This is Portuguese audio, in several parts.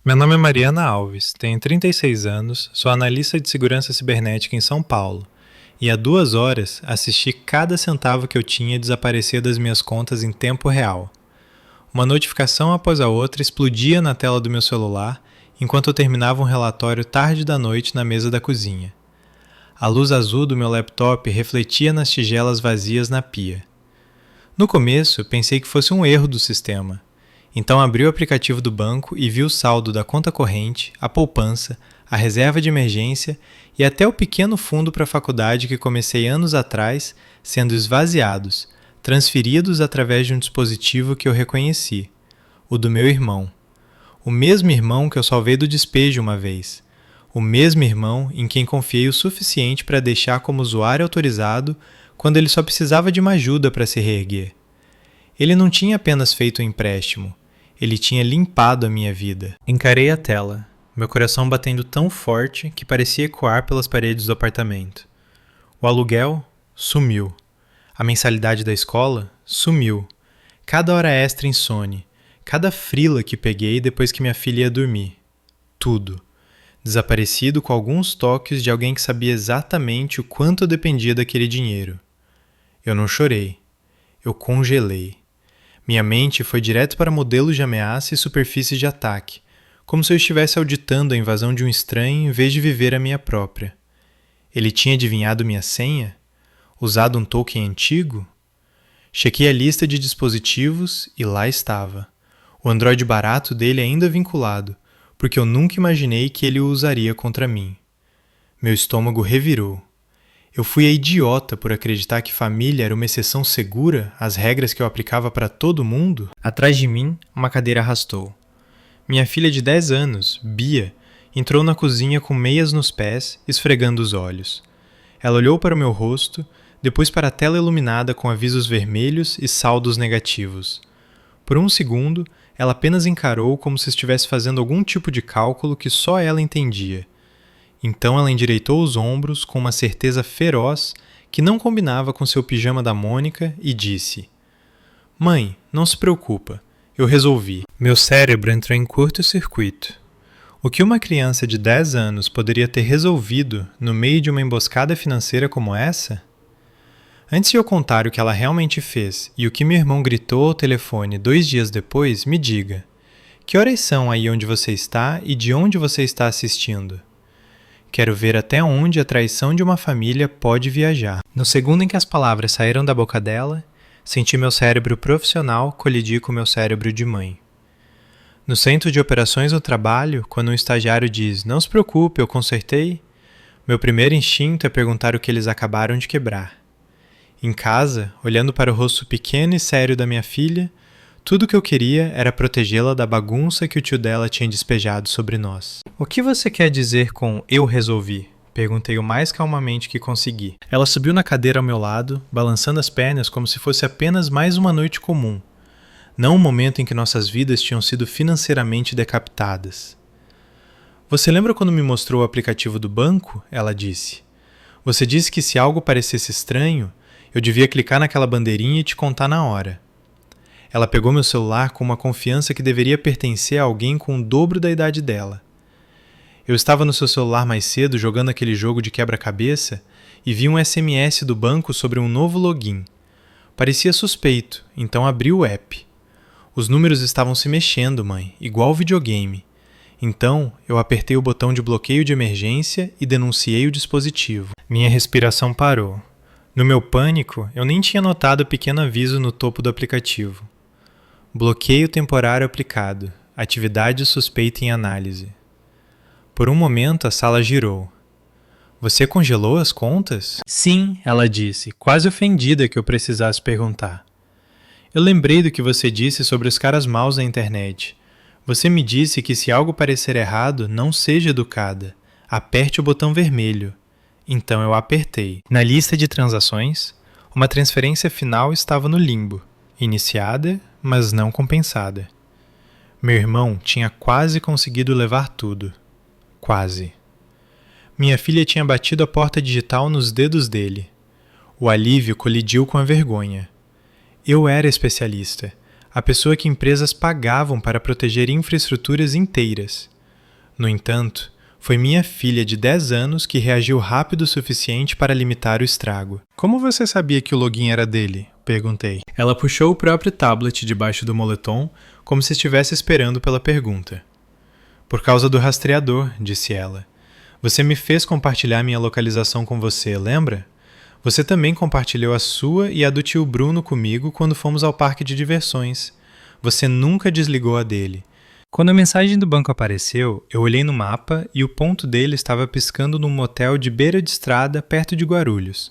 Meu nome é Mariana Alves, tenho 36 anos, sou analista de segurança cibernética em São Paulo e há 2 horas assisti cada centavo que eu tinha desaparecer das minhas contas em tempo real. Uma notificação após a outra explodia na tela do meu celular enquanto eu terminava um relatório tarde da noite na mesa da cozinha. A luz azul do meu laptop refletia nas tigelas vazias na pia. No começo, pensei que fosse um erro do sistema. Então abri o aplicativo do banco e vi o saldo da conta corrente, a poupança, a reserva de emergência e até o pequeno fundo para a faculdade que comecei anos atrás sendo esvaziados, transferidos através de um dispositivo que eu reconheci, o do meu irmão. O mesmo irmão que eu salvei do despejo uma vez. O mesmo irmão em quem confiei o suficiente para deixar como usuário autorizado quando ele só precisava de uma ajuda para se reerguer. Ele não tinha apenas feito um empréstimo, ele tinha limpado a minha vida. Encarei a tela, meu coração batendo tão forte que parecia ecoar pelas paredes do apartamento. O aluguel sumiu. A mensalidade da escola sumiu. Cada hora extra insone, cada frila que peguei depois que minha filha ia dormir. Tudo. Desaparecido com alguns toques de alguém que sabia exatamente o quanto eu dependia daquele dinheiro. Eu não chorei. Eu congelei. Minha mente foi direto para modelos de ameaça e superfícies de ataque, como se eu estivesse auditando a invasão de um estranho em vez de viver a minha própria. Ele tinha adivinhado minha senha? Usado um token antigo? Chequei a lista de dispositivos e lá estava. O Android barato dele ainda vinculado, porque eu nunca imaginei que ele o usaria contra mim. Meu estômago revirou. Eu fui a idiota por acreditar que família era uma exceção segura às regras que eu aplicava para todo mundo? Atrás de mim, uma cadeira arrastou. Minha filha de 10 anos, Bia, entrou na cozinha com meias nos pés, esfregando os olhos. Ela olhou para o meu rosto, depois para a tela iluminada com avisos vermelhos e saldos negativos. Por um segundo, ela apenas encarou como se estivesse fazendo algum tipo de cálculo que só ela entendia. Então ela endireitou os ombros com uma certeza feroz que não combinava com seu pijama da Mônica e disse: "Mãe, não se preocupa, eu resolvi." Meu cérebro entrou em curto-circuito. O que uma criança de 10 anos poderia ter resolvido no meio de uma emboscada financeira como essa? Antes de eu contar o que ela realmente fez e o que meu irmão gritou ao telefone 2 dias depois, me diga: que horas são aí onde você está e de onde você está assistindo? Quero ver até onde a traição de uma família pode viajar. No segundo em que as palavras saíram da boca dela, senti meu cérebro profissional colidir com meu cérebro de mãe. No centro de operações do trabalho, quando um estagiário diz: "Não se preocupe, eu consertei", meu primeiro instinto é perguntar o que eles acabaram de quebrar. Em casa, olhando para o rosto pequeno e sério da minha filha, tudo o que eu queria era protegê-la da bagunça que o tio dela tinha despejado sobre nós. "O que você quer dizer com 'eu resolvi'?" Perguntei o mais calmamente que consegui. Ela subiu na cadeira ao meu lado, balançando as pernas como se fosse apenas mais uma noite comum, não um momento em que nossas vidas tinham sido financeiramente decapitadas. "Você lembra quando me mostrou o aplicativo do banco?" Ela disse. "Você disse que se algo parecesse estranho, eu devia clicar naquela bandeirinha e te contar na hora." Ela pegou meu celular com uma confiança que deveria pertencer a alguém com o dobro da idade dela. Eu estava no seu celular mais cedo jogando aquele jogo de quebra-cabeça e vi um SMS do banco sobre um novo login. Parecia suspeito, então abri o app. Os números estavam se mexendo, mãe, igual videogame. Então, eu apertei o botão de bloqueio de emergência e denunciei o dispositivo. Minha respiração parou. No meu pânico, eu nem tinha notado o pequeno aviso no topo do aplicativo. Bloqueio temporário aplicado. Atividade suspeita em análise. Por um momento, a sala girou. "Você congelou as contas?" "Sim", ela disse, quase ofendida que eu precisasse perguntar. "Eu lembrei do que você disse sobre os caras maus na internet. Você me disse que se algo parecer errado, não seja educada. Aperte o botão vermelho." Então eu apertei. Na lista de transações, uma transferência final estava no limbo, iniciada, mas não compensada. Meu irmão tinha quase conseguido levar tudo. Quase. Minha filha tinha batido a porta digital nos dedos dele. O alívio colidiu com a vergonha. Eu era especialista, a pessoa que empresas pagavam para proteger infraestruturas inteiras. No entanto, foi minha filha de 10 anos que reagiu rápido o suficiente para limitar o estrago. Como você sabia que o login era dele? Perguntei. Ela puxou o próprio tablet debaixo do moletom, como se estivesse esperando pela pergunta. Por causa do rastreador, disse ela. Você me fez compartilhar minha localização com você, lembra? Você também compartilhou a sua e a do tio Bruno comigo quando fomos ao parque de diversões. Você nunca desligou a dele. Quando a mensagem do banco apareceu, eu olhei no mapa e o ponto dele estava piscando num motel de beira de estrada perto de Guarulhos.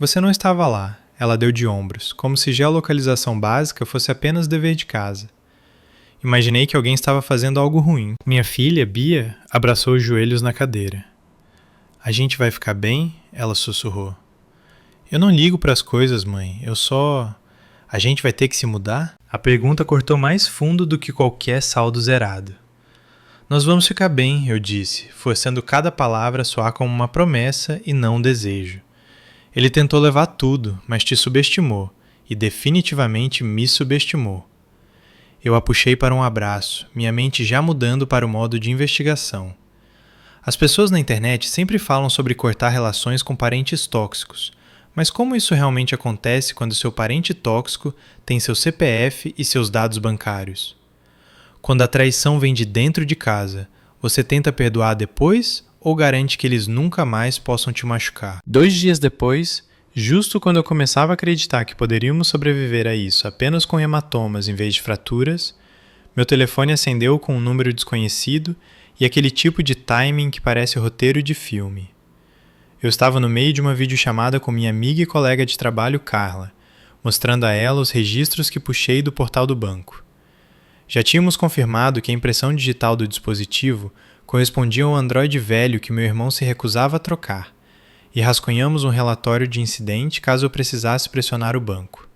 Você não estava lá, ela deu de ombros, como se geolocalização básica fosse apenas dever de casa. Imaginei que alguém estava fazendo algo ruim. Minha filha, Bia, abraçou os joelhos na cadeira. A gente vai ficar bem? Ela sussurrou. Eu não ligo para as coisas, mãe. A gente vai ter que se mudar? A pergunta cortou mais fundo do que qualquer saldo zerado. Nós vamos ficar bem, eu disse, forçando cada palavra a soar como uma promessa e não um desejo. Ele tentou levar tudo, mas te subestimou, e definitivamente me subestimou. Eu a puxei para um abraço, minha mente já mudando para o modo de investigação. As pessoas na internet sempre falam sobre cortar relações com parentes tóxicos, mas como isso realmente acontece quando seu parente tóxico tem seu CPF e seus dados bancários? Quando a traição vem de dentro de casa, você tenta perdoar depois ou garante que eles nunca mais possam te machucar? 2 dias depois, justo quando eu começava a acreditar que poderíamos sobreviver a isso apenas com hematomas em vez de fraturas, meu telefone acendeu com um número desconhecido e aquele tipo de timing que parece roteiro de filme. Eu estava no meio de uma videochamada com minha amiga e colega de trabalho, Carla, mostrando a ela os registros que puxei do portal do banco. Já tínhamos confirmado que a impressão digital do dispositivo correspondia ao Android velho que meu irmão se recusava a trocar, e rascunhamos um relatório de incidente caso eu precisasse pressionar o banco.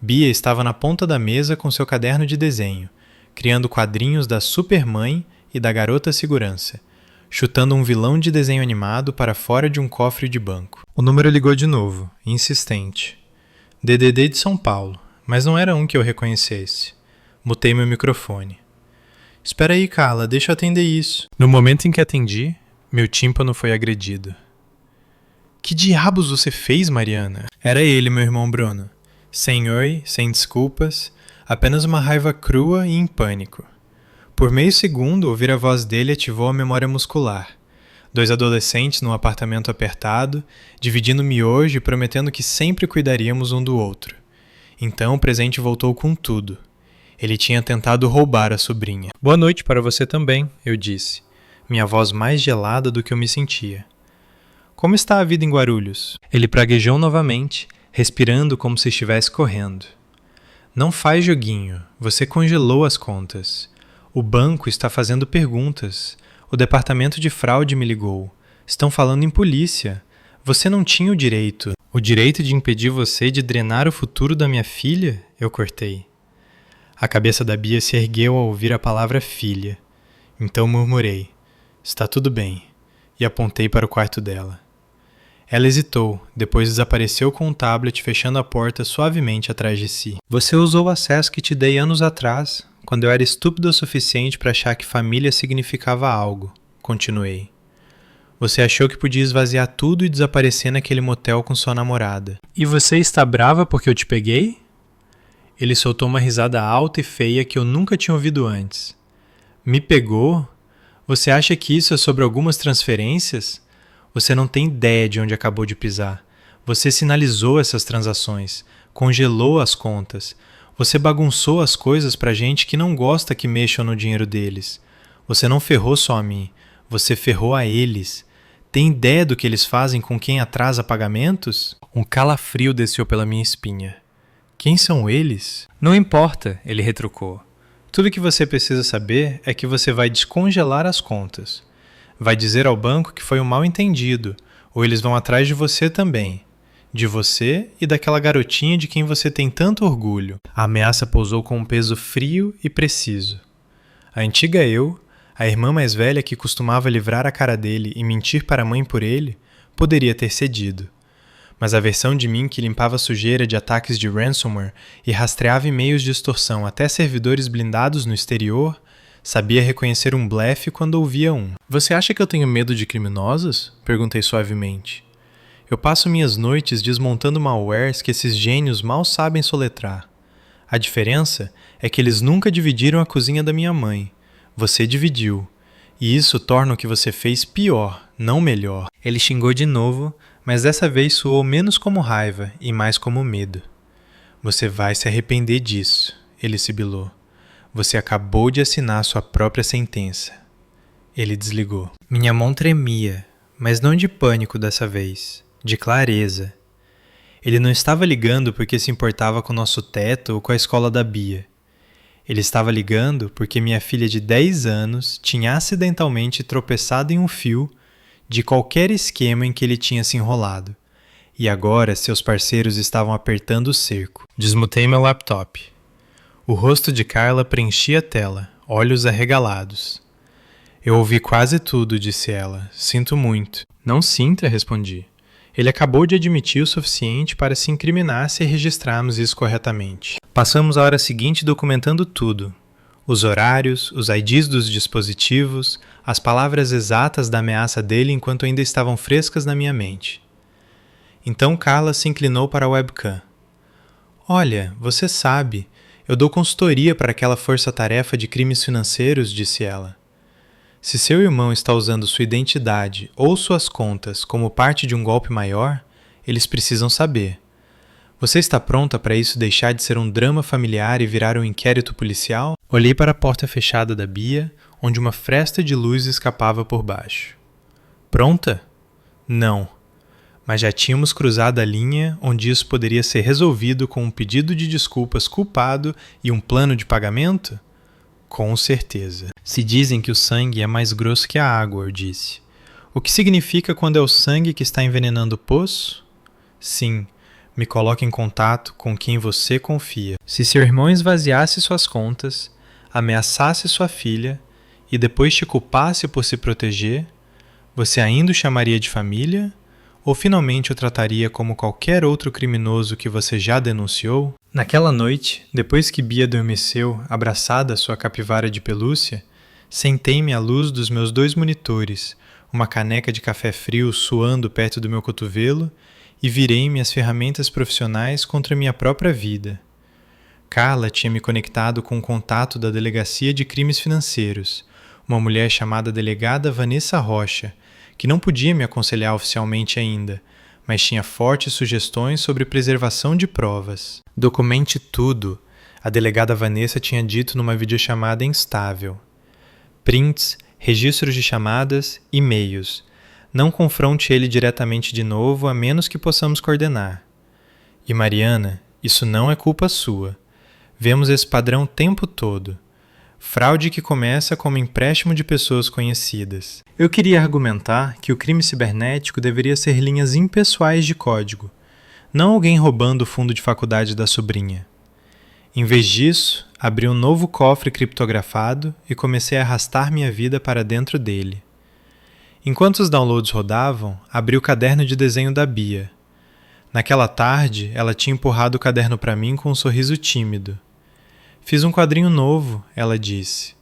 Bia estava na ponta da mesa com seu caderno de desenho, criando quadrinhos da Supermãe e da Garota Segurança, chutando um vilão de desenho animado para fora de um cofre de banco. O número ligou de novo, insistente. DDD de São Paulo, mas não era um que eu reconhecesse. Mutei meu microfone. Espera aí, Carla, deixa eu atender isso. No momento em que atendi, meu tímpano foi agredido. Que diabos você fez, Mariana? Era ele, meu irmão Bruno. Sem oi, sem desculpas, apenas uma raiva crua e em pânico. Por meio segundo, ouvir a voz dele ativou a memória muscular. 2 adolescentes num apartamento apertado, dividindo miojo e prometendo que sempre cuidaríamos um do outro. Então o presente voltou com tudo. Ele tinha tentado roubar a sobrinha. Boa noite para você também, eu disse, minha voz mais gelada do que eu me sentia. Como está a vida em Guarulhos? Ele praguejou novamente, respirando como se estivesse correndo. Não faz joguinho, você congelou as contas. O banco está fazendo perguntas. O departamento de fraude me ligou. Estão falando em polícia. Você não tinha o direito. O direito de impedir você de drenar o futuro da minha filha? Eu cortei. A cabeça da Bia se ergueu ao ouvir a palavra filha. Então murmurei. Está tudo bem. E apontei para o quarto dela. Ela hesitou, depois desapareceu com o tablet fechando a porta suavemente atrás de si. Você usou o acesso que te dei anos atrás, quando eu era estúpido o suficiente para achar que família significava algo, continuei. Você achou que podia esvaziar tudo e desaparecer naquele motel com sua namorada. E você está brava porque eu te peguei? Ele soltou uma risada alta e feia que eu nunca tinha ouvido antes. Me pegou? Você acha que isso é sobre algumas transferências? Você não tem ideia de onde acabou de pisar. Você sinalizou essas transações, congelou as contas. Você bagunçou as coisas pra gente que não gosta que mexam no dinheiro deles. Você não ferrou só a mim, você ferrou a eles. Tem ideia do que eles fazem com quem atrasa pagamentos? Um calafrio desceu pela minha espinha. Quem são eles? Não importa, ele retrucou. Tudo que você precisa saber é que você vai descongelar as contas. Vai dizer ao banco que foi um mal-entendido, ou eles vão atrás de você também. De você e daquela garotinha de quem você tem tanto orgulho. A ameaça pousou com um peso frio e preciso. A antiga eu, a irmã mais velha que costumava livrar a cara dele e mentir para a mãe por ele, poderia ter cedido. Mas a versão de mim que limpava a sujeira de ataques de ransomware e rastreava e-mails de extorsão até servidores blindados no exterior, Sabia reconhecer um blefe quando ouvia um. Você acha que eu tenho medo de criminosos? Perguntei suavemente. Eu passo minhas noites desmontando malwares que esses gênios mal sabem soletrar. A diferença é que eles nunca dividiram a cozinha da minha mãe. Você dividiu. E isso torna o que você fez pior, não melhor. Ele xingou de novo, mas dessa vez soou menos como raiva e mais como medo. Você vai se arrepender disso, ele sibilou. Você acabou de assinar sua própria sentença. Ele desligou. Minha mão tremia, mas não de pânico dessa vez, de clareza. Ele não estava ligando porque se importava com o nosso teto ou com a escola da Bia. Ele estava ligando porque minha filha de 10 anos tinha acidentalmente tropeçado em um fio de qualquer esquema em que ele tinha se enrolado. E agora seus parceiros estavam apertando o cerco. Desmutei meu laptop. O rosto de Carla preenchia a tela, olhos arregalados. Eu ouvi quase tudo, disse ela. Sinto muito. Não sinta, respondi. Ele acabou de admitir o suficiente para se incriminar se registrarmos isso corretamente. Passamos a hora seguinte documentando tudo. Os horários, os IDs dos dispositivos, as palavras exatas da ameaça dele enquanto ainda estavam frescas na minha mente. Então Carla se inclinou para a webcam. Olha, você sabe, eu dou consultoria para aquela força-tarefa de crimes financeiros, disse ela. Se seu irmão está usando sua identidade ou suas contas como parte de um golpe maior, eles precisam saber. Você está pronta para isso deixar de ser um drama familiar e virar um inquérito policial? Olhei para a porta fechada da Bia, onde uma fresta de luz escapava por baixo. Pronta? Não. Mas já tínhamos cruzado a linha onde isso poderia ser resolvido com um pedido de desculpas culpado e um plano de pagamento? Com certeza. Se dizem que o sangue é mais grosso que a água, eu disse. O que significa quando é o sangue que está envenenando o poço? Sim, me coloque em contato com quem você confia. Se seu irmão esvaziasse suas contas, ameaçasse sua filha e depois te culpasse por se proteger, você ainda o chamaria de família? Ou finalmente o trataria como qualquer outro criminoso que você já denunciou? Naquela noite, depois que Bia adormeceu, abraçada à sua capivara de pelúcia, sentei-me à luz dos meus 2 monitores, uma caneca de café frio suando perto do meu cotovelo e virei minhas ferramentas profissionais contra minha própria vida. Carla tinha me conectado com o contato da Delegacia de Crimes Financeiros, uma mulher chamada delegada Vanessa Rocha, que não podia me aconselhar oficialmente ainda, mas tinha fortes sugestões sobre preservação de provas. Documente tudo, a delegada Vanessa tinha dito numa videochamada instável. Prints, registros de chamadas, e-mails. Não confronte ele diretamente de novo, a menos que possamos coordenar. E Mariana, isso não é culpa sua. Vemos esse padrão o tempo todo. Fraude que começa como empréstimo de pessoas conhecidas. Eu queria argumentar que o crime cibernético deveria ser linhas impessoais de código, não alguém roubando o fundo de faculdade da sobrinha. Em vez disso, abri um novo cofre criptografado e comecei a arrastar minha vida para dentro dele. Enquanto os downloads rodavam, abri o caderno de desenho da Bia. Naquela tarde, ela tinha empurrado o caderno para mim com um sorriso tímido. Fiz um quadrinho novo, ela disse.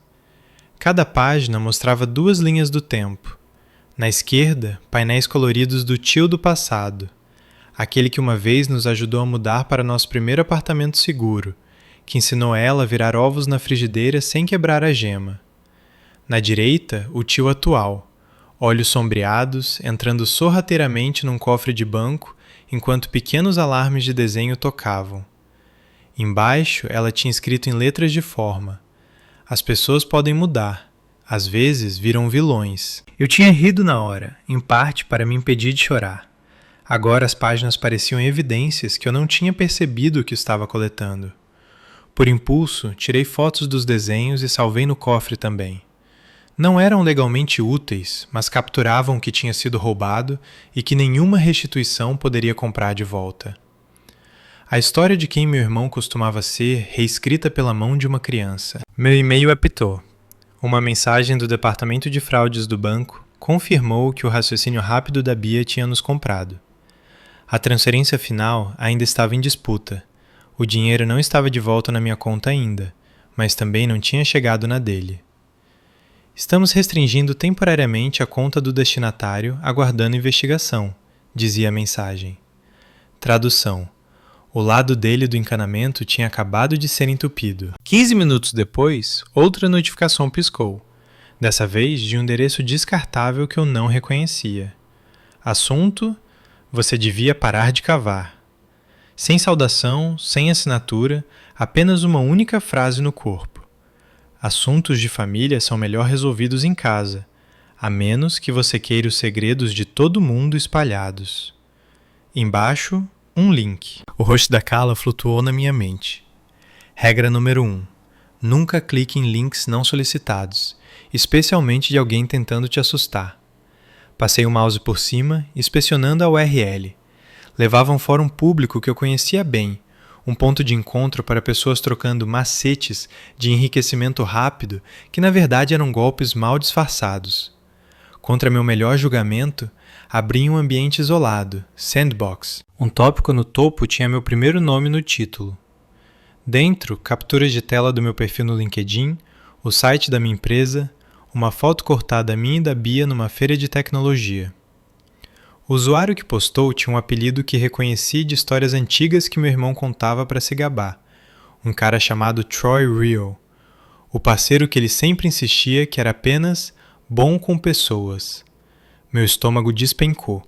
Cada página mostrava 2 linhas do tempo. Na esquerda, painéis coloridos do tio do passado, aquele que uma vez nos ajudou a mudar para nosso primeiro apartamento seguro, que ensinou ela a virar ovos na frigideira sem quebrar a gema. Na direita, o tio atual, olhos sombreados, entrando sorrateiramente num cofre de banco enquanto pequenos alarmes de desenho tocavam. Embaixo, ela tinha escrito em letras de forma: as pessoas podem mudar, às vezes viram vilões. Eu tinha rido na hora, em parte para me impedir de chorar. Agora as páginas pareciam evidências que eu não tinha percebido o que estava coletando. Por impulso, tirei fotos dos desenhos e salvei no cofre também. Não eram legalmente úteis, mas capturavam o que tinha sido roubado e que nenhuma restituição poderia comprar de volta. A história de quem meu irmão costumava ser reescrita pela mão de uma criança. Meu e-mail apitou. Uma mensagem do departamento de fraudes do banco confirmou que o raciocínio rápido da Bia tinha nos comprado. A transferência final ainda estava em disputa. O dinheiro não estava de volta na minha conta ainda, mas também não tinha chegado na dele. Estamos restringindo temporariamente a conta do destinatário, aguardando investigação, dizia a mensagem. Tradução. O lado dele do encanamento tinha acabado de ser entupido. 15 minutos depois, outra notificação piscou. Dessa vez de um endereço descartável que eu não reconhecia. Assunto: você devia parar de cavar. Sem saudação, sem assinatura, apenas uma única frase no corpo. Assuntos de família são melhor resolvidos em casa, a menos que você queira os segredos de todo mundo espalhados. Embaixo, um link. O rosto da Carla flutuou na minha mente. Regra número 1. Nunca clique em links não solicitados, especialmente de alguém tentando te assustar. Passei o mouse por cima, inspecionando a URL. Levava a um fórum público que eu conhecia bem, um ponto de encontro para pessoas trocando macetes de enriquecimento rápido que na verdade eram golpes mal disfarçados. Contra meu melhor julgamento, abri um ambiente isolado, Sandbox. Um tópico no topo tinha meu primeiro nome no título. Dentro, capturas de tela do meu perfil no LinkedIn, o site da minha empresa, uma foto cortada minha e da Bia numa feira de tecnologia. O usuário que postou tinha um apelido que reconheci de histórias antigas que meu irmão contava para se gabar. Um cara chamado Troy Real. O parceiro que ele sempre insistia que era apenas bom com pessoas. Meu estômago despencou.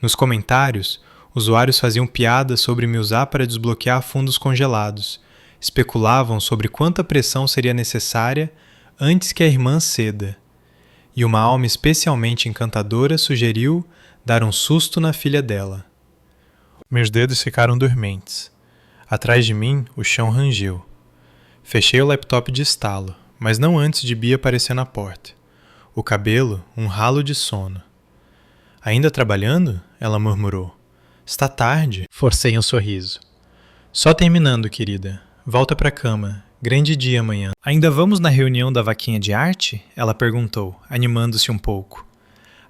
Nos comentários, usuários faziam piadas sobre me usar para desbloquear fundos congelados. Especulavam sobre quanta pressão seria necessária antes que a irmã ceda. E uma alma especialmente encantadora sugeriu dar um susto na filha dela. Meus dedos ficaram dormentes. Atrás de mim, o chão rangeu. Fechei o laptop de estalo, mas não antes de Bia aparecer na porta. O cabelo, um ralo de sono. Ainda trabalhando? Ela murmurou. Está tarde. Forcei um sorriso. Só terminando, querida. Volta pra cama. Grande dia amanhã. Ainda vamos na reunião da vaquinha de arte? Ela perguntou, animando-se um pouco.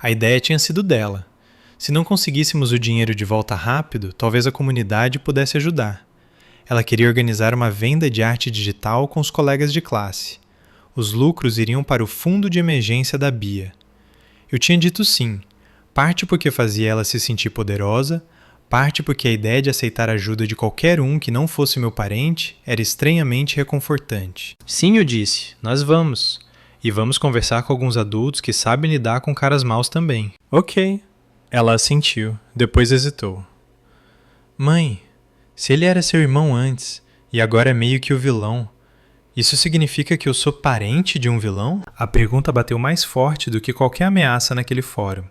A ideia tinha sido dela. Se não conseguíssemos o dinheiro de volta rápido, talvez a comunidade pudesse ajudar. Ela queria organizar uma venda de arte digital com os colegas de classe. Os lucros iriam para o fundo de emergência da Bia. Eu tinha dito sim, parte porque fazia ela se sentir poderosa, parte porque a ideia de aceitar a ajuda de qualquer um que não fosse meu parente era estranhamente reconfortante. Sim, eu disse, nós vamos. E vamos conversar com alguns adultos que sabem lidar com caras maus também. Ok. Ela assentiu, depois hesitou. Mãe, se ele era seu irmão antes, e agora é meio que o vilão, isso significa que eu sou parente de um vilão? A pergunta bateu mais forte do que qualquer ameaça naquele fórum.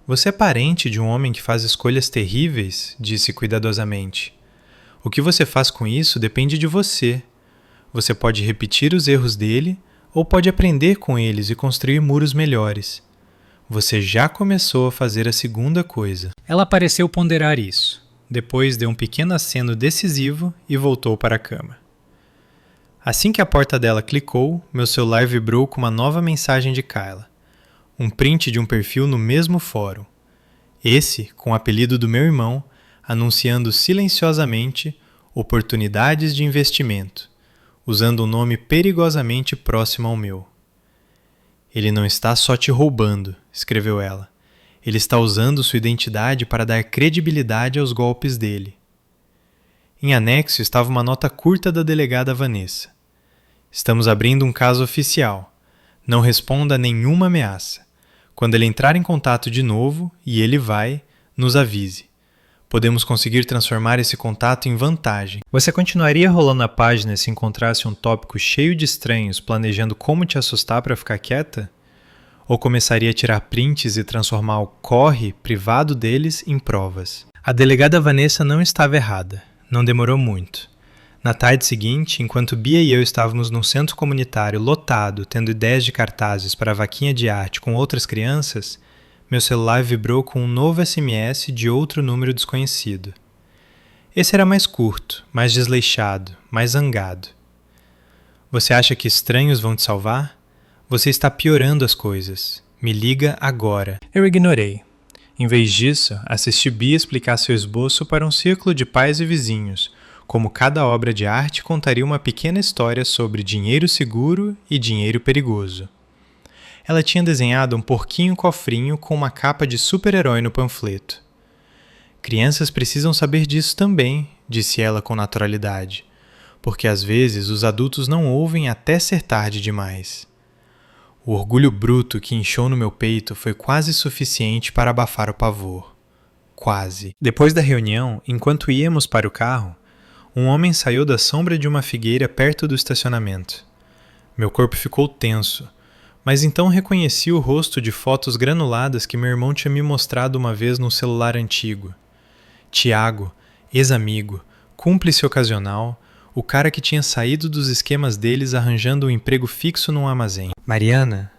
Você é parente de um homem que faz escolhas terríveis? Disse cuidadosamente. O que você faz com isso depende de você. Você pode repetir os erros dele, ou pode aprender com eles e construir muros melhores. Você já começou a fazer a segunda coisa. Ela pareceu ponderar isso. Depois deu um pequeno aceno decisivo e voltou para a cama. Assim que a porta dela clicou, meu celular vibrou com uma nova mensagem de Kyla. Um print de um perfil no mesmo fórum. Esse, com o apelido do meu irmão, anunciando silenciosamente oportunidades de investimento, usando um nome perigosamente próximo ao meu. Ele não está só te roubando, escreveu ela. Ele está usando sua identidade para dar credibilidade aos golpes dele. Em anexo estava uma nota curta da delegada Vanessa. Estamos abrindo um caso oficial. Não responda a nenhuma ameaça. Quando ele entrar em contato de novo, e ele vai, nos avise. Podemos conseguir transformar esse contato em vantagem. Você continuaria rolando a página se encontrasse um tópico cheio de estranhos planejando como te assustar para ficar quieta? Ou começaria a tirar prints e transformar o corre privado deles em provas? A delegada Vanessa não estava errada. Não demorou muito. Na tarde seguinte, enquanto Bia e eu estávamos num centro comunitário lotado, tendo ideias de cartazes para a vaquinha de arte com outras crianças, meu celular vibrou com um novo SMS de outro número desconhecido. Esse era mais curto, mais desleixado, mais zangado. Você acha que estranhos vão te salvar? Você está piorando as coisas. Me liga agora. Eu ignorei. Em vez disso, assisti Bia explicar seu esboço para um círculo de pais e vizinhos, como cada obra de arte contaria uma pequena história sobre dinheiro seguro e dinheiro perigoso. Ela tinha desenhado um porquinho cofrinho com uma capa de super-herói no panfleto. Crianças precisam saber disso também, disse ela com naturalidade, porque às vezes os adultos não ouvem até ser tarde demais. O orgulho bruto que inchou no meu peito foi quase suficiente para abafar o pavor. Quase. Depois da reunião, enquanto íamos para o carro, um homem saiu da sombra de uma figueira perto do estacionamento. Meu corpo ficou tenso, mas então reconheci o rosto de fotos granuladas que meu irmão tinha me mostrado uma vez num celular antigo. Tiago, ex-amigo, cúmplice ocasional, o cara que tinha saído dos esquemas deles arranjando um emprego fixo num armazém. Mariana,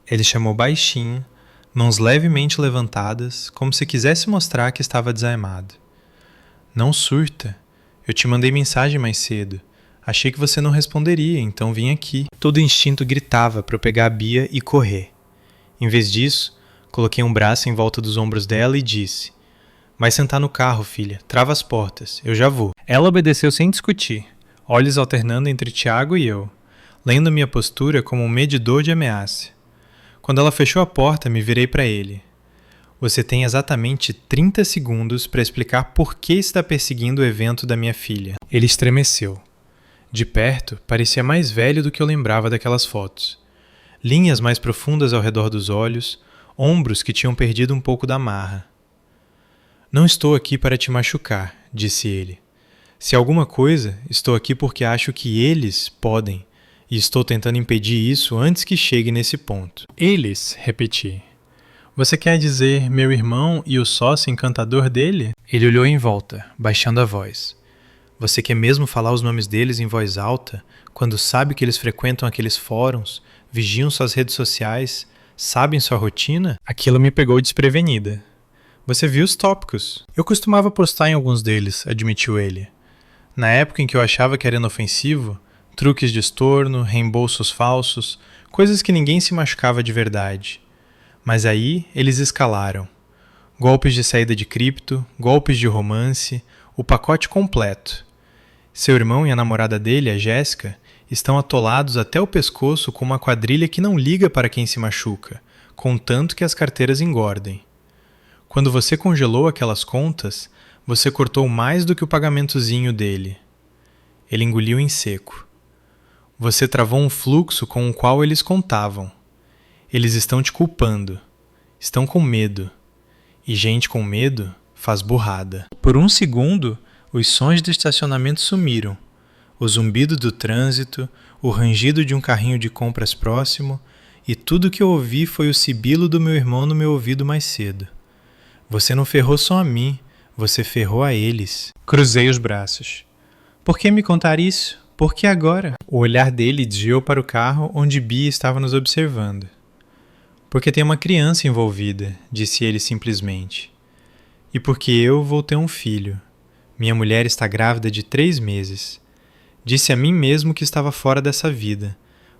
ele chamou baixinho, mãos levemente levantadas, como se quisesse mostrar que estava desanimado. Não surta. Eu te mandei mensagem mais cedo. Achei que você não responderia, então vim aqui. Todo instinto gritava para eu pegar a Bia e correr. Em vez disso, coloquei um braço em volta dos ombros dela e disse: vai sentar no carro, filha. Trava as portas. Eu já vou. Ela obedeceu sem discutir, olhos alternando entre Tiago e eu, lendo minha postura como um medidor de ameaça. Quando ela fechou a porta, me virei para ele. Você tem exatamente 30 segundos para explicar por que está perseguindo o evento da minha filha. Ele estremeceu. De perto, parecia mais velho do que eu lembrava daquelas fotos. Linhas mais profundas ao redor dos olhos, ombros que tinham perdido um pouco da marra. Não estou aqui para te machucar, disse ele. Se alguma coisa, estou aqui porque acho que eles podem, e estou tentando impedir isso antes que chegue nesse ponto. Eles, repeti. Você quer dizer meu irmão e o sócio encantador dele? Ele olhou em volta, baixando a voz. Você quer mesmo falar os nomes deles em voz alta, quando sabe que eles frequentam aqueles fóruns, vigiam suas redes sociais, sabem sua rotina? Aquilo me pegou desprevenida. Você viu os tópicos. Eu costumava postar em alguns deles, admitiu ele. Na época em que eu achava que era inofensivo, truques de estorno, reembolsos falsos, coisas que ninguém se machucava de verdade. Mas aí eles escalaram. Golpes de saída de cripto, golpes de romance, o pacote completo. Seu irmão e a namorada dele, a Jéssica, estão atolados até o pescoço com uma quadrilha que não liga para quem se machuca, contanto que as carteiras engordem. Quando você congelou aquelas contas, você cortou mais do que o pagamentozinho dele. Ele engoliu em seco. Você travou um fluxo com o qual eles contavam. Eles estão te culpando. Estão com medo. E gente com medo faz burrada. Por um segundo, os sons do estacionamento sumiram. O zumbido do trânsito, o rangido de um carrinho de compras próximo, e tudo que eu ouvi foi o sibilo do meu irmão no meu ouvido mais cedo. Você não ferrou só a mim, você ferrou a eles. Cruzei os braços. Por que me contar isso? Por que agora? O olhar dele desviou para o carro onde Bia estava nos observando. Porque tem uma criança envolvida, disse ele simplesmente. E porque eu vou ter um filho. Minha mulher está grávida de 3 meses. Disse a mim mesmo que estava fora dessa vida,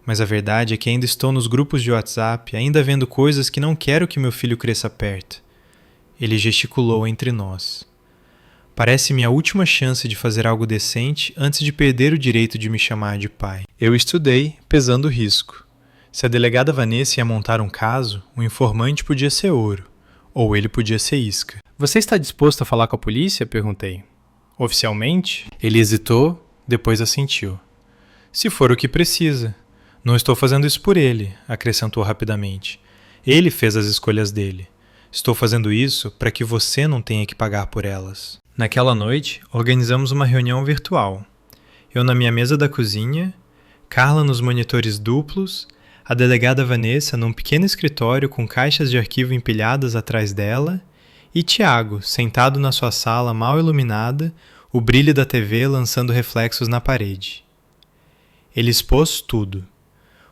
mas a verdade é que ainda estou nos grupos de WhatsApp, ainda vendo coisas que não quero que meu filho cresça perto. Ele gesticulou entre nós. Parece minha última chance de fazer algo decente antes de perder o direito de me chamar de pai. Eu estudei, pesando o risco. Se a delegada Vanessa ia montar um caso, o informante podia ser ouro, ou ele podia ser isca. Você está disposto a falar com a polícia? Perguntei. Oficialmente? Ele hesitou, depois assentiu. Se for o que precisa. Não estou fazendo isso por ele, acrescentou rapidamente. Ele fez as escolhas dele. Estou fazendo isso para que você não tenha que pagar por elas. Naquela noite, organizamos uma reunião virtual. Eu na minha mesa da cozinha, Carla nos monitores duplos, a delegada Vanessa num pequeno escritório com caixas de arquivo empilhadas atrás dela e Tiago sentado na sua sala mal iluminada, o brilho da TV lançando reflexos na parede. Ele expôs tudo.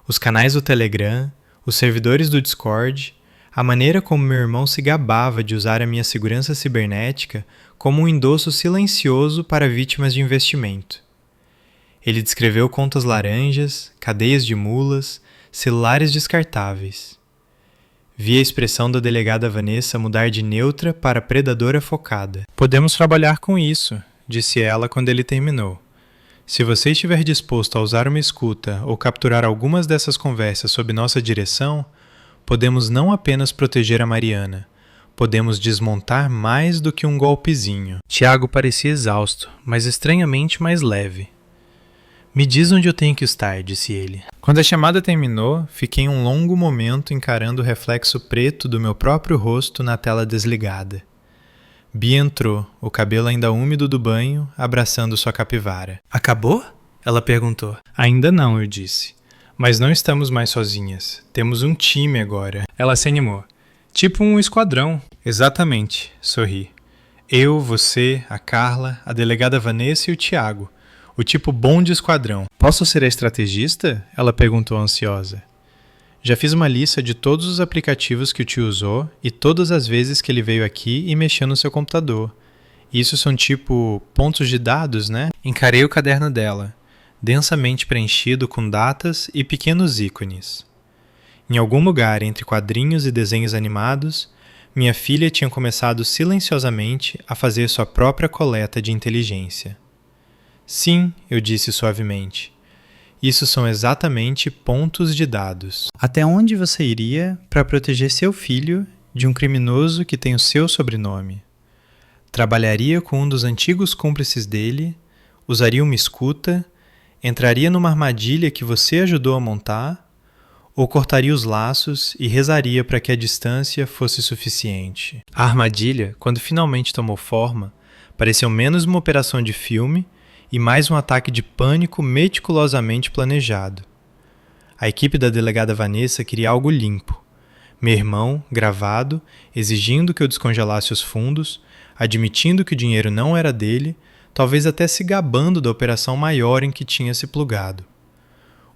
Os canais do Telegram, os servidores do Discord, a maneira como meu irmão se gabava de usar a minha segurança cibernética como um endosso silencioso para vítimas de investimento. Ele descreveu contas laranjas, cadeias de mulas, celulares descartáveis. Vi a expressão da delegada Vanessa mudar de neutra para predadora focada. Podemos trabalhar com isso, disse ela quando ele terminou. Se você estiver disposto a usar uma escuta ou capturar algumas dessas conversas sob nossa direção, podemos não apenas proteger a Mariana, podemos desmontar mais do que um golpezinho. Tiago parecia exausto, mas estranhamente mais leve. Me diz onde eu tenho que estar, disse ele. Quando a chamada terminou, fiquei um longo momento encarando o reflexo preto do meu próprio rosto na tela desligada. Bia entrou, o cabelo ainda úmido do banho, abraçando sua capivara. Acabou? Ela perguntou. Ainda não, eu disse. Mas não estamos mais sozinhas. Temos um time agora. Ela se animou. Tipo um esquadrão. Exatamente, sorri. Eu, você, a Carla, a delegada Vanessa e o Tiago. O tipo bom de esquadrão. Posso ser a estrategista? Ela perguntou ansiosa. Já fiz uma lista de todos os aplicativos que o tio usou e todas as vezes que ele veio aqui e mexeu no seu computador. Isso são tipo pontos de dados, né? Encarei o caderno dela, densamente preenchido com datas e pequenos ícones. Em algum lugar entre quadrinhos e desenhos animados, minha filha tinha começado silenciosamente a fazer sua própria coleta de inteligência. Sim, eu disse suavemente. Isso são exatamente pontos de dados. Até onde você iria para proteger seu filho de um criminoso que tem o seu sobrenome? Trabalharia com um dos antigos cúmplices dele, usaria uma escuta, entraria numa armadilha que você ajudou a montar, ou cortaria os laços e rezaria para que a distância fosse suficiente. A armadilha, quando finalmente tomou forma, pareceu menos uma operação de filme e mais um ataque de pânico meticulosamente planejado. A equipe da delegada Vanessa queria algo limpo. Meu irmão, gravado, exigindo que eu descongelasse os fundos, admitindo que o dinheiro não era dele, talvez até se gabando da operação maior em que tinha se plugado.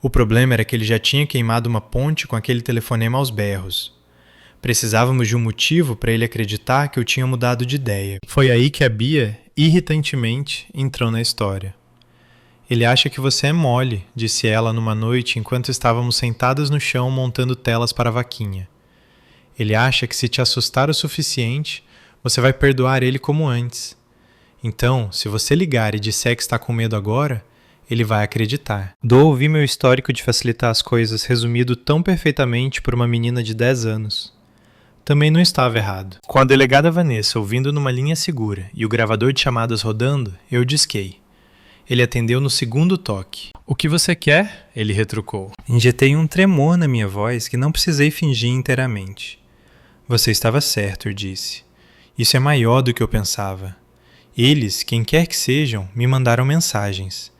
O problema era que ele já tinha queimado uma ponte com aquele telefonema aos berros. Precisávamos de um motivo para ele acreditar que eu tinha mudado de ideia. Foi aí que a Bia, irritantemente, entrou na história. Ele acha que você é mole, disse ela numa noite enquanto estávamos sentadas no chão montando telas para a vaquinha. Ele acha que se te assustar o suficiente, você vai perdoar ele como antes. Então, se você ligar e disser que está com medo agora, ele vai acreditar. Dou ouvir meu histórico de facilitar as coisas resumido tão perfeitamente por uma menina de 10 anos. Também não estava errado. Com a delegada Vanessa ouvindo numa linha segura e o gravador de chamadas rodando, eu disquei. Ele atendeu no segundo toque. O que você quer? Ele retrucou. Injetei um tremor na minha voz que não precisei fingir inteiramente. Você estava certo, eu disse. Isso é maior do que eu pensava. Eles, quem quer que sejam, me mandaram mensagens.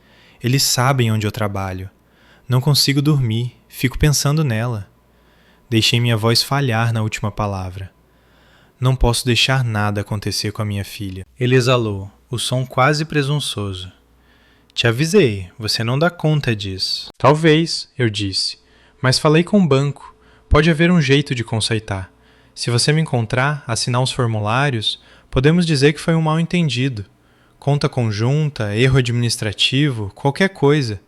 Eles sabem onde eu trabalho. Não consigo dormir, fico pensando nela. Deixei minha voz falhar na última palavra. Não posso deixar nada acontecer com a minha filha. Ele exalou, o som quase presunçoso. Te avisei, você não dá conta disso. Talvez, eu disse, mas falei com o banco. Pode haver um jeito de consertar. Se você me encontrar, assinar os formulários, podemos dizer que foi um mal-entendido. Conta conjunta, erro administrativo, qualquer coisa.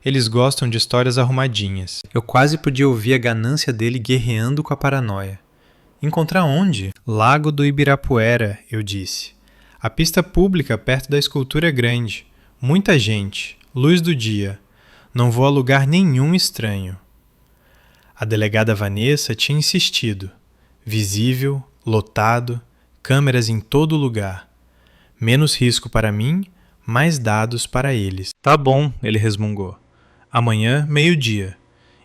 Eles gostam de histórias arrumadinhas. Eu quase podia ouvir a ganância dele guerreando com a paranoia. Encontrar onde? Lago do Ibirapuera, eu disse. A pista pública perto da escultura é grande. Muita gente. Luz do dia. Não vou a lugar nenhum estranho. A delegada Vanessa tinha insistido. Visível, lotado, câmeras em todo lugar. Menos risco para mim, mais dados para eles. Tá bom, ele resmungou. Amanhã, meio-dia.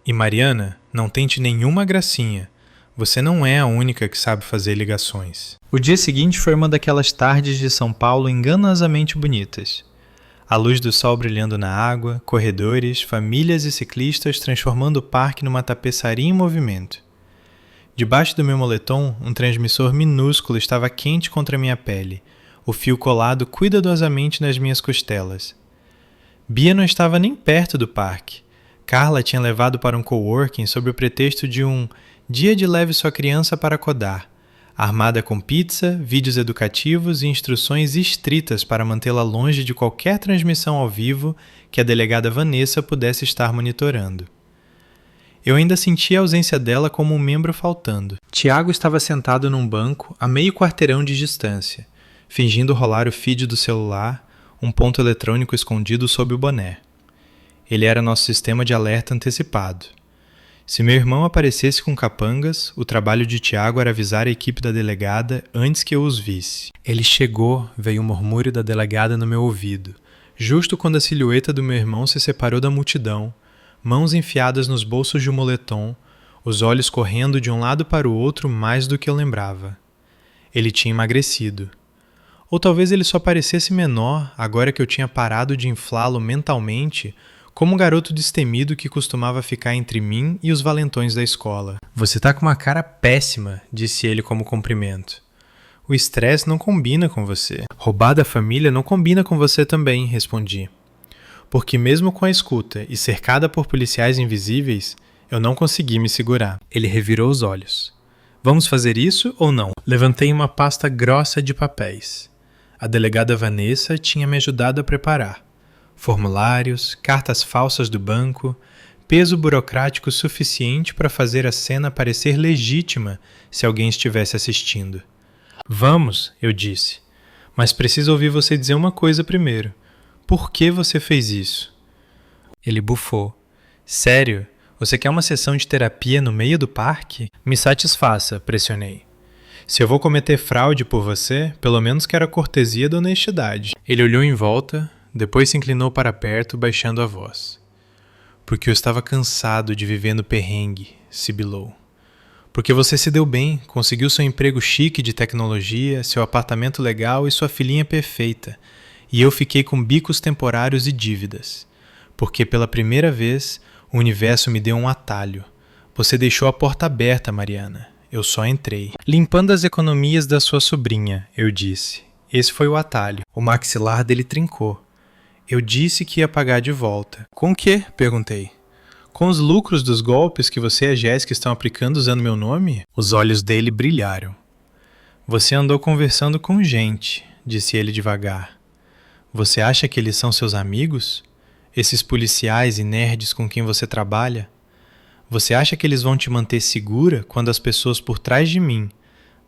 E Mariana, não tente nenhuma gracinha. Você não é a única que sabe fazer ligações. O dia seguinte foi uma daquelas tardes de São Paulo enganosamente bonitas. A luz do sol brilhando na água, corredores, famílias e ciclistas transformando o parque numa tapeçaria em movimento. Debaixo do meu moletom, um transmissor minúsculo estava quente contra minha pele, o fio colado cuidadosamente nas minhas costelas. Bia não estava nem perto do parque. Carla tinha levado para um coworking sob o pretexto de um dia de leve sua criança para codar, armada com pizza, vídeos educativos e instruções estritas para mantê-la longe de qualquer transmissão ao vivo que a delegada Vanessa pudesse estar monitorando. Eu ainda sentia a ausência dela como um membro faltando. Tiago estava sentado num banco a meio quarteirão de distância, fingindo rolar o feed do celular, um ponto eletrônico escondido sob o boné. Ele era nosso sistema de alerta antecipado. Se meu irmão aparecesse com capangas, o trabalho de Tiago era avisar a equipe da delegada antes que eu os visse. Ele chegou, veio um murmúrio da delegada no meu ouvido, justo quando a silhueta do meu irmão se separou da multidão, mãos enfiadas nos bolsos de um moletom, os olhos correndo de um lado para o outro mais do que eu lembrava. Ele tinha emagrecido. Ou talvez ele só parecesse menor agora que eu tinha parado de inflá-lo mentalmente como um garoto destemido que costumava ficar entre mim e os valentões da escola. Você tá com uma cara péssima, disse ele como cumprimento. O estresse não combina com você. Roubar da família não combina com você também, respondi. Porque mesmo com a escuta e cercada por policiais invisíveis, eu não consegui me segurar. Ele revirou os olhos. Vamos fazer isso ou não? Levantei uma pasta grossa de papéis. A delegada Vanessa tinha me ajudado a preparar. Formulários, cartas falsas do banco, peso burocrático suficiente para fazer a cena parecer legítima se alguém estivesse assistindo. Vamos, eu disse, mas preciso ouvir você dizer uma coisa primeiro. Por que você fez isso? Ele bufou. Sério? Você quer uma sessão de terapia no meio do parque? Me satisfaça, pressionei. Se eu vou cometer fraude por você, pelo menos quero a cortesia da honestidade. Ele olhou em volta, depois se inclinou para perto, baixando a voz. Porque eu estava cansado de viver no perrengue, sibilou. Porque você se deu bem, conseguiu seu emprego chique de tecnologia, seu apartamento legal e sua filhinha perfeita. E eu fiquei com bicos temporários e dívidas. Porque pela primeira vez, o universo me deu um atalho. Você deixou a porta aberta, Mariana. Eu só entrei. Limpando as economias da sua sobrinha, eu disse. Esse foi o atalho. O maxilar dele trincou. Eu disse que ia pagar de volta. Com o quê? Perguntei. Com os lucros dos golpes que você e a Jéssica estão aplicando usando meu nome? Os olhos dele brilharam. Você andou conversando com gente, disse ele devagar. Você acha que eles são seus amigos? Esses policiais e nerds com quem você trabalha? Você acha que eles vão te manter segura quando as pessoas por trás de mim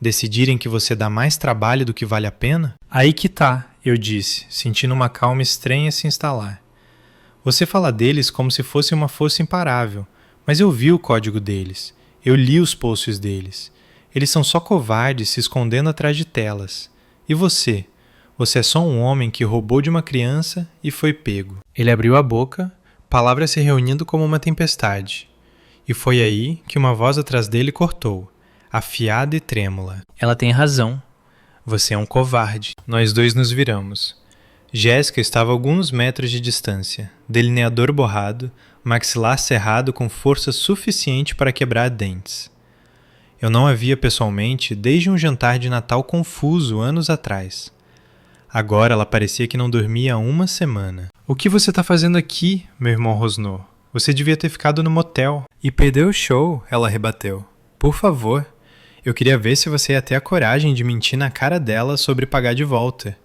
decidirem que você dá mais trabalho do que vale a pena? Aí que tá, eu disse, sentindo uma calma estranha se instalar. Você fala deles como se fosse uma força imparável, mas eu vi o código deles. Eu li os posts deles. Eles são só covardes se escondendo atrás de telas. E você? Você é só um homem que roubou de uma criança e foi pego. Ele abriu a boca, palavras se reunindo como uma tempestade. E foi aí que uma voz atrás dele cortou, afiada e trêmula. Ela tem razão. Você é um covarde. Nós dois nos viramos. Jéssica estava a alguns metros de distância, delineador borrado, maxilar cerrado com força suficiente para quebrar dentes. Eu não a via pessoalmente desde um jantar de Natal confuso anos atrás. Agora ela parecia que não dormia há uma semana. O que você está fazendo aqui? Meu irmão rosnou. Você devia ter ficado no motel. E perdeu o show, ela rebateu. Por favor, eu queria ver se você ia ter a coragem de mentir na cara dela sobre pagar de volta.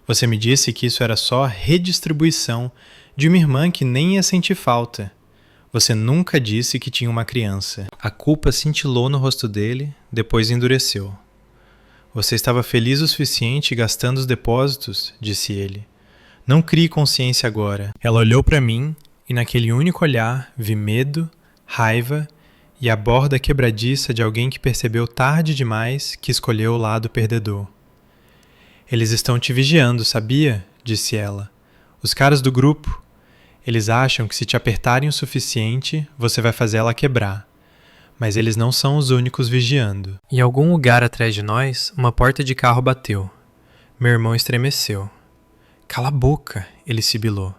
Você me disse que isso era só redistribuição de uma irmã que nem ia sentir falta. Você nunca disse que tinha uma criança. A culpa cintilou no rosto dele, depois endureceu. Você estava feliz o suficiente gastando os depósitos, disse ele. Não crie consciência agora. Ela olhou para mim e naquele único olhar vi medo, raiva e a borda quebradiça de alguém que percebeu tarde demais que escolheu o lado perdedor. Eles estão te vigiando, sabia? Disse ela. Os caras do grupo. Eles acham que se te apertarem o suficiente, você vai fazer ela quebrar. Mas eles não são os únicos vigiando. Em algum lugar atrás de nós, uma porta de carro bateu. Meu irmão estremeceu. Cala a boca, ele sibilou.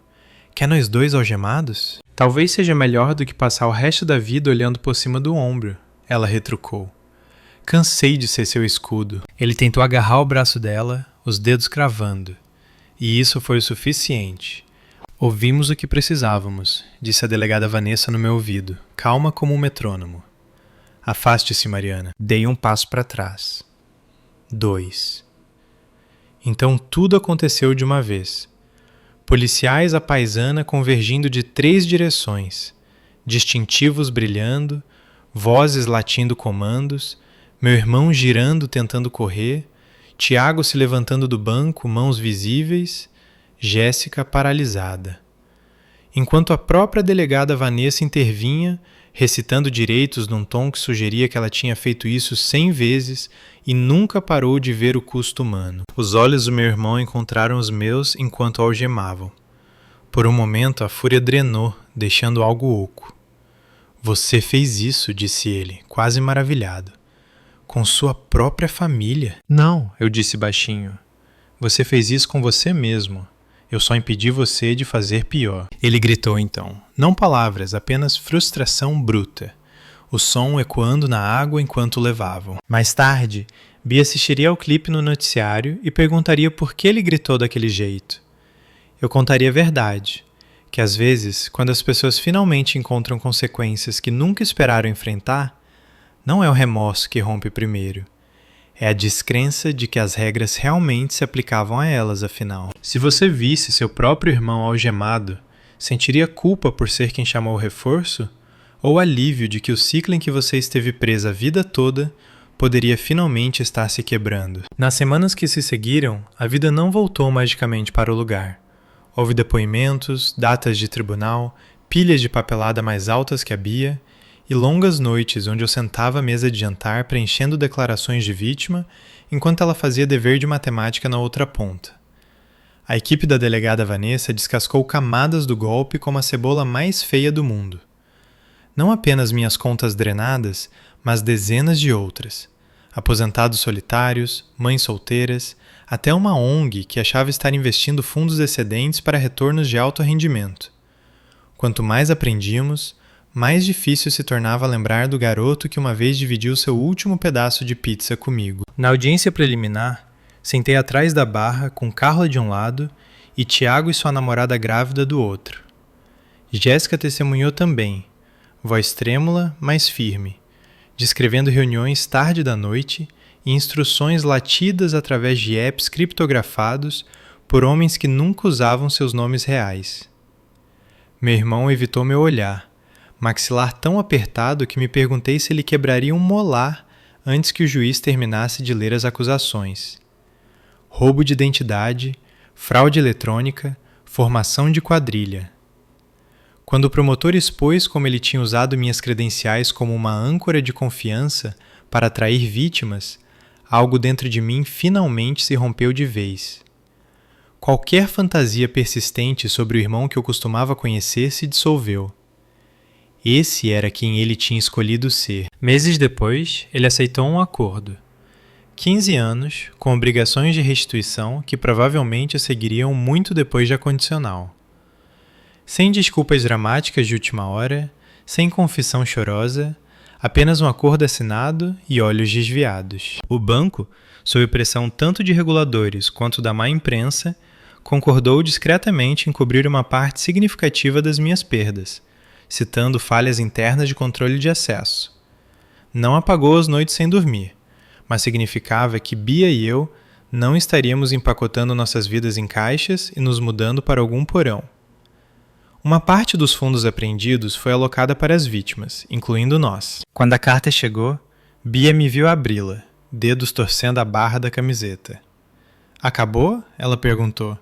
Quer nós dois algemados? Talvez seja melhor do que passar o resto da vida olhando por cima do ombro, ela retrucou. Cansei de ser seu escudo. Ele tentou agarrar o braço dela, os dedos cravando. E isso foi o suficiente. Ouvimos o que precisávamos, disse a delegada Vanessa no meu ouvido, calma como um metrônomo. Afaste-se, Mariana. Dei um passo para trás. 2. Então tudo aconteceu de uma vez. Policiais à paisana convergindo de 3 direções, distintivos brilhando, vozes latindo comandos, meu irmão girando tentando correr, Tiago se levantando do banco, mãos visíveis, Jéssica paralisada. Enquanto a própria delegada Vanessa intervinha, recitando direitos num tom que sugeria que ela tinha feito isso 100 vezes e nunca parou de ver o custo humano. Os olhos do meu irmão encontraram os meus enquanto algemavam. Por um momento a fúria drenou, deixando algo oco. Você fez isso, disse ele, quase maravilhado. Com sua própria família? Não, eu disse baixinho. Você fez isso com você mesmo. Eu só impedi você de fazer pior. Ele gritou então. Não palavras, apenas frustração bruta. O som ecoando na água enquanto o levavam. Mais tarde, Bia assistiria ao clipe no noticiário e perguntaria por que ele gritou daquele jeito. Eu contaria a verdade, que às vezes, quando as pessoas finalmente encontram consequências que nunca esperaram enfrentar, não é o remorso que rompe primeiro. É a descrença de que as regras realmente se aplicavam a elas, afinal. Se você visse seu próprio irmão algemado, sentiria culpa por ser quem chamou o reforço? Ou alívio de que o ciclo em que você esteve presa a vida toda poderia finalmente estar se quebrando? Nas semanas que se seguiram, a vida não voltou magicamente para o lugar. Houve depoimentos, datas de tribunal, pilhas de papelada mais altas que a Bia, e longas noites onde eu sentava à mesa de jantar preenchendo declarações de vítima, enquanto ela fazia dever de matemática na outra ponta. A equipe da delegada Vanessa descascou camadas do golpe como a cebola mais feia do mundo. Não apenas minhas contas drenadas, mas dezenas de outras. Aposentados solitários, mães solteiras, até uma ONG que achava estar investindo fundos excedentes para retornos de alto rendimento. Quanto mais aprendíamos, mais difícil se tornava lembrar do garoto que uma vez dividiu seu último pedaço de pizza comigo. Na audiência preliminar, sentei atrás da barra com Carla de um lado e Tiago e sua namorada grávida do outro. Jéssica testemunhou também, voz trêmula, mas firme, descrevendo reuniões tarde da noite e instruções latidas através de apps criptografados por homens que nunca usavam seus nomes reais. Meu irmão evitou meu olhar, maxilar tão apertado que me perguntei se ele quebraria um molar antes que o juiz terminasse de ler as acusações. Roubo de identidade, fraude eletrônica, formação de quadrilha. Quando o promotor expôs como ele tinha usado minhas credenciais como uma âncora de confiança para atrair vítimas, algo dentro de mim finalmente se rompeu de vez. Qualquer fantasia persistente sobre o irmão que eu costumava conhecer se dissolveu. Esse era quem ele tinha escolhido ser. Meses depois, ele aceitou um acordo. 15 anos, com obrigações de restituição que provavelmente seguiriam muito depois da condicional. Sem desculpas dramáticas de última hora, sem confissão chorosa, apenas um acordo assinado e olhos desviados. O banco, sob pressão tanto de reguladores quanto da má imprensa, concordou discretamente em cobrir uma parte significativa das minhas perdas, citando falhas internas de controle de acesso. Não apagou as noites sem dormir, mas significava que Bia e eu não estaríamos empacotando nossas vidas em caixas e nos mudando para algum porão. Uma parte dos fundos apreendidos foi alocada para as vítimas, incluindo nós. Quando a carta chegou, Bia me viu abri-la, dedos torcendo a barra da camiseta. Acabou? Ela perguntou.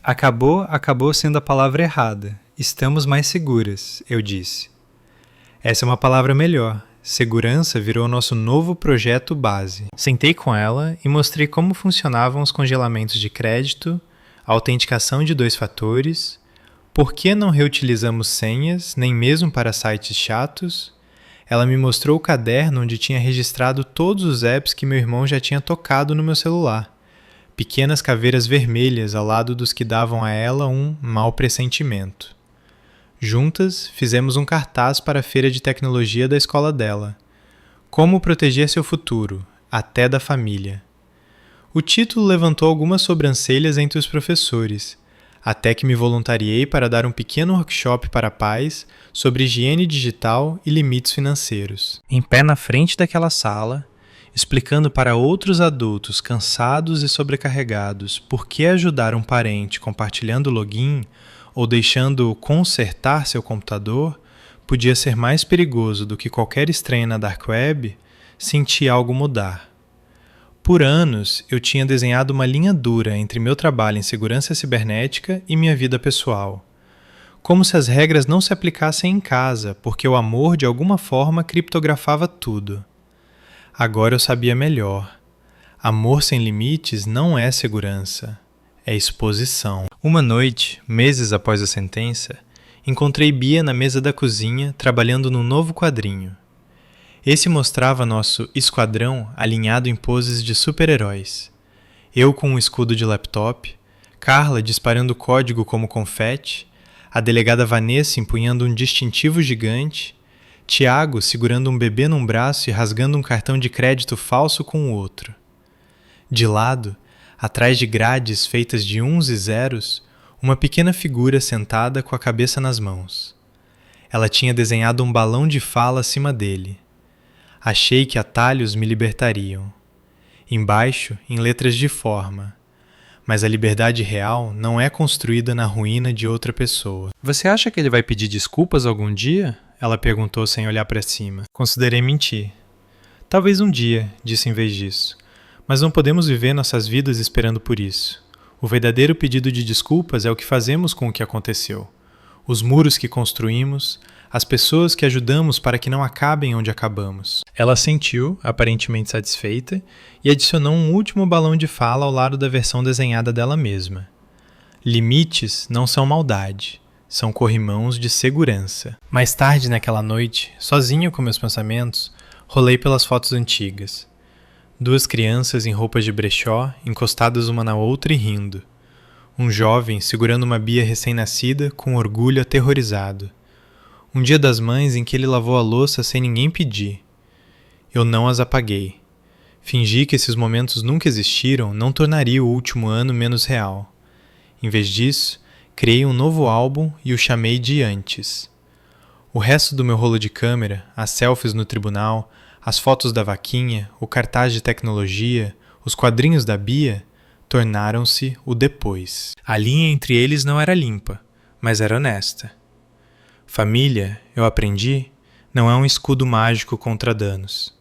Acabou sendo a palavra errada. Estamos mais seguras, eu disse. Essa é uma palavra melhor. Segurança virou nosso novo projeto base. Sentei com ela e mostrei como funcionavam os congelamentos de crédito, a autenticação de 2 fatores, por que não reutilizamos senhas, nem mesmo para sites chatos. Ela me mostrou o caderno onde tinha registrado todos os apps que meu irmão já tinha tocado no meu celular. Pequenas caveiras vermelhas ao lado dos que davam a ela um mau pressentimento. Juntas, fizemos um cartaz para a feira de tecnologia da escola dela. Como proteger seu futuro, até da família. O título levantou algumas sobrancelhas entre os professores, até que me voluntariei para dar um pequeno workshop para pais sobre higiene digital e limites financeiros. Em pé na frente daquela sala, explicando para outros adultos cansados e sobrecarregados por que ajudar um parente compartilhando o login ou deixando-o consertar seu computador podia ser mais perigoso do que qualquer estranho na Dark Web, senti algo mudar. Por anos, eu tinha desenhado uma linha dura entre meu trabalho em segurança cibernética e minha vida pessoal. Como se as regras não se aplicassem em casa, porque o amor de alguma forma criptografava tudo. Agora eu sabia melhor. Amor sem limites não é segurança, é exposição. Uma noite, meses após a sentença, encontrei Bia na mesa da cozinha trabalhando num novo quadrinho. Esse mostrava nosso esquadrão alinhado em poses de super-heróis. Eu com um escudo de laptop, Carla disparando código como confete, a delegada Vanessa empunhando um distintivo gigante, Tiago segurando um bebê num braço e rasgando um cartão de crédito falso com o outro. De lado, atrás de grades feitas de uns e zeros, uma pequena figura sentada com a cabeça nas mãos. Ela tinha desenhado um balão de fala acima dele. Achei que atalhos me libertariam. Embaixo, em letras de forma. Mas a liberdade real não é construída na ruína de outra pessoa. Você acha que ele vai pedir desculpas algum dia? Ela perguntou sem olhar para cima. Considerei mentir. Talvez um dia, disse em vez disso. Mas não podemos viver nossas vidas esperando por isso. O verdadeiro pedido de desculpas é o que fazemos com o que aconteceu. Os muros que construímos, as pessoas que ajudamos para que não acabem onde acabamos. Ela assentiu, aparentemente satisfeita, e adicionou um último balão de fala ao lado da versão desenhada dela mesma. Limites não são maldade, são corrimãos de segurança. Mais tarde naquela noite, sozinho com meus pensamentos, rolei pelas fotos antigas. 2 crianças em roupas de brechó, encostadas uma na outra e rindo. Um jovem segurando uma Bia recém-nascida com orgulho aterrorizado. Um dia das mães em que ele lavou a louça sem ninguém pedir. Eu não as apaguei. Fingir que esses momentos nunca existiram não tornaria o último ano menos real. Em vez disso, criei um novo álbum e o chamei de Antes. O resto do meu rolo de câmera, as selfies no tribunal, as fotos da vaquinha, o cartaz de tecnologia, os quadrinhos da Bia, tornaram-se o depois. A linha entre eles não era limpa, mas era honesta. Família, eu aprendi, não é um escudo mágico contra danos.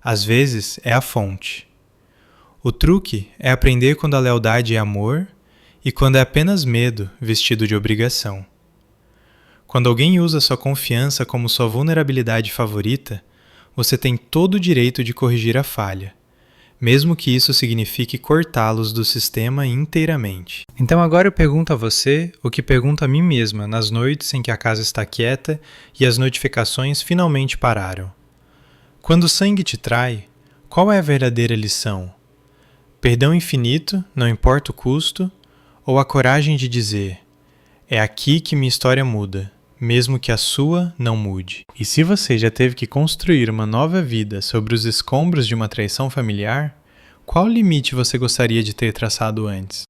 Às vezes é a fonte. O truque é aprender quando a lealdade é amor e quando é apenas medo vestido de obrigação. Quando alguém usa sua confiança como sua vulnerabilidade favorita, você tem todo o direito de corrigir a falha, mesmo que isso signifique cortá-los do sistema inteiramente. Então agora eu pergunto a você o que pergunto a mim mesma nas noites em que a casa está quieta e as notificações finalmente pararam. Quando o sangue te trai, qual é a verdadeira lição? Perdão infinito, não importa o custo, ou a coragem de dizer, é aqui que minha história muda, mesmo que a sua não mude. E se você já teve que construir uma nova vida sobre os escombros de uma traição familiar, qual limite você gostaria de ter traçado antes?